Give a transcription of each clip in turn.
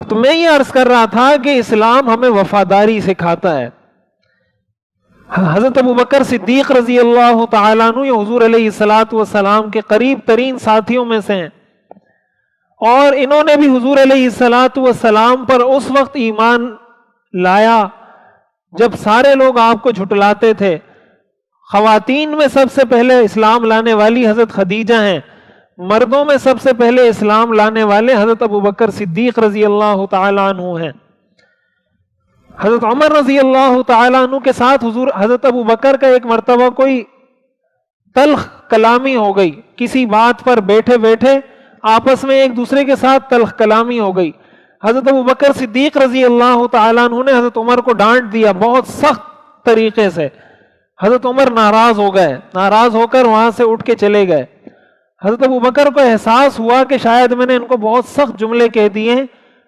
تو میں یہ عرض کر رہا تھا کہ اسلام ہمیں وفاداری سکھاتا ہے. حضرت ابوبکر صدیق رضی اللہ تعالیٰ عنہ یہ حضور علیہ الصلوۃ والسلام کے قریب ترین ساتھیوں میں سے ہیں، اور انہوں نے بھی حضور علیہ الصلوۃ والسلام پر اس وقت ایمان لایا جب سارے لوگ آپ کو جھٹلاتے تھے. خواتین میں سب سے پہلے اسلام لانے والی حضرت خدیجہ ہیں، مردوں میں سب سے پہلے اسلام لانے والے حضرت ابوبکر صدیق رضی اللہ تعالیٰ عنہ ہیں. حضرت عمر رضی اللہ تعالیٰ عنہ کے ساتھ حضرت ابوبکر کا ایک مرتبہ کوئی تلخ کلامی ہو گئی، کسی بات پر بیٹھے بیٹھے آپس میں ایک دوسرے کے ساتھ تلخ کلامی ہو گئی. حضرت ابوبکر صدیق رضی اللہ تعالیٰ عنہ نے حضرت عمر کو ڈانٹ دیا بہت سخت طریقے سے. حضرت عمر ناراض ہو گئے، ناراض ہو کر وہاں سے اٹھ کے چلے گئے. حضرت ابوبکر کو احساس ہوا کہ شاید میں نے ان کو بہت سخت جملے کہہ دیے.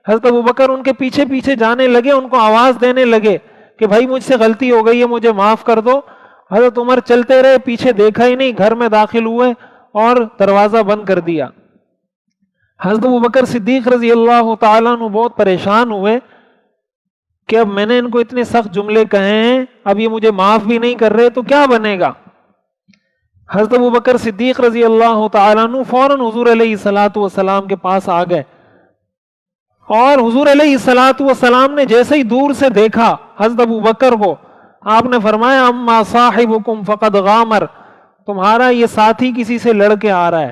حضرت ابوبکر ان کے پیچھے پیچھے جانے لگے، ان کو آواز دینے لگے کہ بھائی مجھ سے غلطی ہو گئی ہے، مجھے معاف کر دو. حضرت عمر چلتے رہے، پیچھے دیکھا ہی نہیں، گھر میں داخل ہوئے اور دروازہ بند کر دیا. حضرت ابوبکر صدیق رضی اللہ تعالیٰ عنہ بہت پریشان ہوئے کہ اب میں نے ان کو اتنے سخت جملے کہے ہیں، اب یہ مجھے معاف بھی نہیں کر رہے تو کیا بنے گا. حضرت ابوبکر صدیق رضی اللہ تعالیٰ عنہ فوراً حضور علیہ الصلوۃ والسلام کے پاس آ گئے، اور حضور علیہ الصلوۃ والسلام نے جیسے ہی دور سے دیکھا حضرت ابوبکر کو، آپ نے فرمایا اما صاحبکم فقد غامر، تمہارا یہ ساتھی کسی سے لڑ کے آ رہا ہے،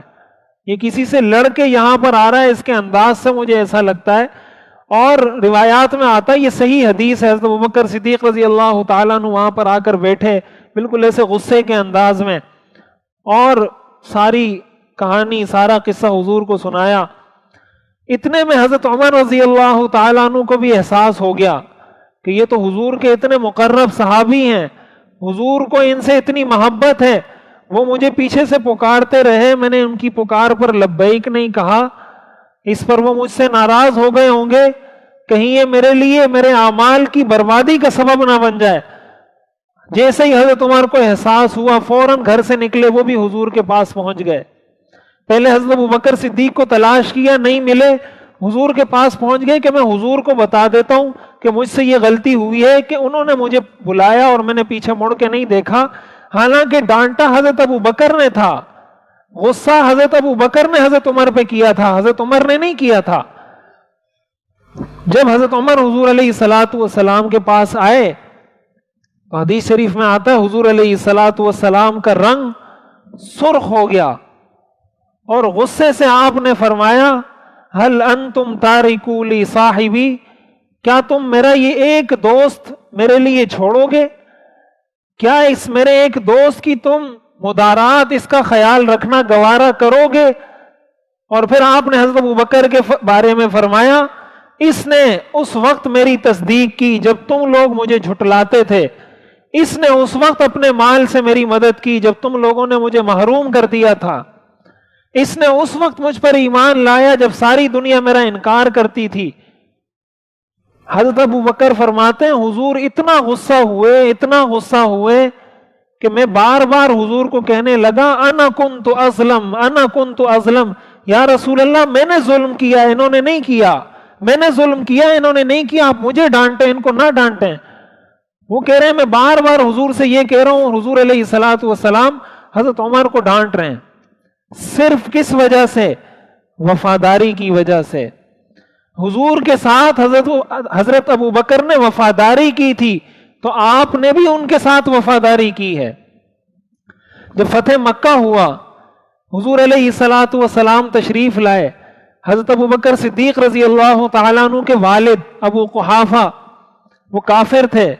یہ کسی سے لڑ کے یہاں پر آ رہا ہے، اس کے انداز سے مجھے ایسا لگتا ہے. اور روایات میں آتا ہے، یہ صحیح حدیث ہے، حضرت ابوبکر صدیق رضی اللہ تعالیٰ عنہ وہاں پر آ کر بیٹھے بالکل ایسے غصے کے انداز میں، اور ساری کہانی سارا قصہ حضور کو سنایا. اتنے میں حضرت عمر رضی اللہ تعالیٰ عنہ کو بھی احساس ہو گیا کہ یہ تو حضور کے اتنے مقرب صحابی ہیں، حضور کو ان سے اتنی محبت ہے، وہ مجھے پیچھے سے پکارتے رہے، میں نے ان کی پکار پر لبیک نہیں کہا، اس پر وہ مجھ سے ناراض ہو گئے ہوں گے، کہیں یہ میرے لیے میرے اعمال کی بربادی کا سبب نہ بن جائے. جیسے ہی حضرت عمر کو احساس ہوا فوراً گھر سے نکلے، وہ بھی حضور کے پاس پہنچ گئے. پہلے حضرت ابوبکر صدیق کو تلاش کیا، نہیں ملے، حضور کے پاس پہنچ گئے کہ میں حضور کو بتا دیتا ہوں کہ مجھ سے یہ غلطی ہوئی ہے کہ انہوں نے مجھے بلایا اور میں نے پیچھے مڑ کے نہیں دیکھا. حالانکہ ڈانٹا حضرت ابوبکر نے تھا، غصہ حضرت ابوبکر نے حضرت عمر پہ کیا تھا، حضرت عمر نے نہیں کیا تھا. جب حضرت عمر حضور علیہ الصلوۃ والسلام کے پاس آئے، حدیث شریف میں آتا ہے حضور علیہ الصلوۃ والسلام کا رنگ سرخ ہو گیا، اور غصے سے آپ نے فرمایا هل انتم تارکو لی صاحبی، کیا تم میرا یہ ایک دوست میرے لیے چھوڑو گے؟ کیا اس میرے ایک دوست کی تم مدارات، اس کا خیال رکھنا گوارا کرو گے؟ اور پھر آپ نے حضرت ابوبکر کے بارے میں فرمایا اس نے اس وقت میری تصدیق کی جب تم لوگ مجھے جھٹلاتے تھے، اس نے اس وقت اپنے مال سے میری مدد کی جب تم لوگوں نے مجھے محروم کر دیا تھا، اس نے اس وقت مجھ پر ایمان لایا جب ساری دنیا میرا انکار کرتی تھی. حضرت ابوبکر فرماتے ہیں حضور اتنا غصہ ہوئے کہ میں بار بار حضور کو کہنے لگا انا کنت ازلم، یا رسول اللہ میں نے ظلم کیا، انہوں نے نہیں کیا، میں نے ظلم کیا، انہوں نے نہیں کیا، آپ مجھے ڈانٹیں ان کو نہ ڈانٹیں. وہ کہہ رہے ہیں میں بار بار حضور سے یہ کہہ رہا ہوں، حضور علیہ الصلوۃ والسلام حضرت عمر کو ڈانٹ رہے ہیں. صرف کس وجہ سے؟ وفاداری کی وجہ سے. حضور کے ساتھ حضرت ابوبکر نے وفاداری کی تھی تو آپ نے بھی ان کے ساتھ وفاداری کی ہے. جب فتح مکہ ہوا، حضور علیہ الصلوۃ والسلام تشریف لائے، حضرت ابوبکر صدیق رضی اللہ تعالیٰ عنہ کے والد ابو قحافہ وہ کافر تھے.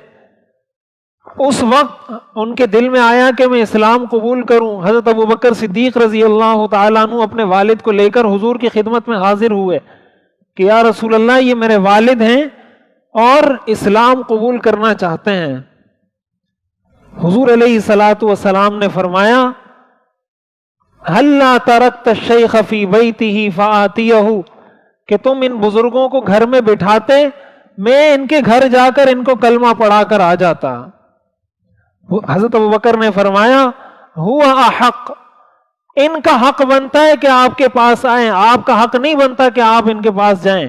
اس وقت ان کے دل میں آیا کہ میں اسلام قبول کروں. حضرت ابوبکر صدیق رضی اللہ تعالیٰ عنہ اپنے والد کو لے کر حضور کی خدمت میں حاضر ہوئے کہ یا رسول اللہ یہ میرے والد ہیں اور اسلام قبول کرنا چاہتے ہیں. حضور علیہ الصلوۃ والسلام نے فرمایا ہلا ترکت الشیخ فی بیتہ فآتیہ، کہ تم ان بزرگوں کو گھر میں بٹھاتے، میں ان کے گھر جا کر ان کو کلمہ پڑھا کر آ جاتا. حضرت ابوبکر نے فرمایا ہوا احق، ان کا حق بنتا ہے کہ آپ کے پاس آئیں، آپ کا حق نہیں بنتا کہ آپ ان کے پاس جائیں.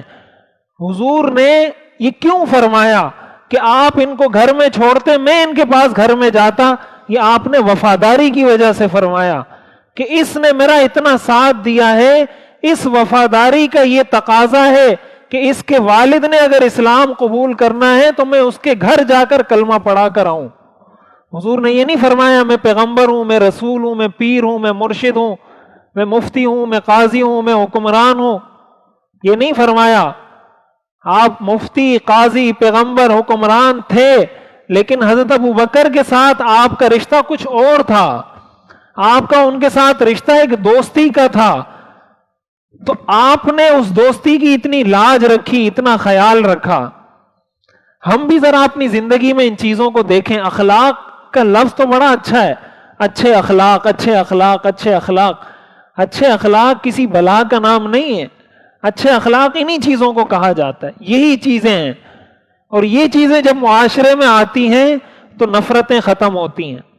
حضور نے یہ کیوں فرمایا کہ آپ ان کو گھر میں چھوڑتے، میں ان کے پاس گھر میں جاتا؟ یہ آپ نے وفاداری کی وجہ سے فرمایا کہ اس نے میرا اتنا ساتھ دیا ہے، اس وفاداری کا یہ تقاضا ہے کہ اس کے والد نے اگر اسلام قبول کرنا ہے تو میں اس کے گھر جا کر کلمہ پڑھا کر آؤں۔ حضور نے یہ نہیں فرمایا میں پیغمبر ہوں، میں رسول ہوں، میں پیر ہوں، میں مرشد ہوں، میں مفتی ہوں، میں قاضی ہوں، میں حکمران ہوں، یہ نہیں فرمایا۔ آپ مفتی، قاضی، پیغمبر، حکمران تھے، لیکن حضرت ابوبکر کے ساتھ آپ کا رشتہ کچھ اور تھا۔ آپ کا ان کے ساتھ رشتہ ایک دوستی کا تھا، تو آپ نے اس دوستی کی اتنی لاج رکھی، اتنا خیال رکھا۔ ہم بھی ذرا اپنی زندگی میں ان چیزوں کو دیکھیں۔ اخلاق کا لفظ تو بڑا اچھا ہے، اچھے اخلاق، اچھے اخلاق، اچھے اخلاق۔ اچھے اخلاق کسی بلا کا نام نہیں ہے، اچھے اخلاق انہی چیزوں کو کہا جاتا ہے، یہی چیزیں ہیں۔ اور یہ چیزیں جب معاشرے میں آتی ہیں تو نفرتیں ختم ہوتی ہیں۔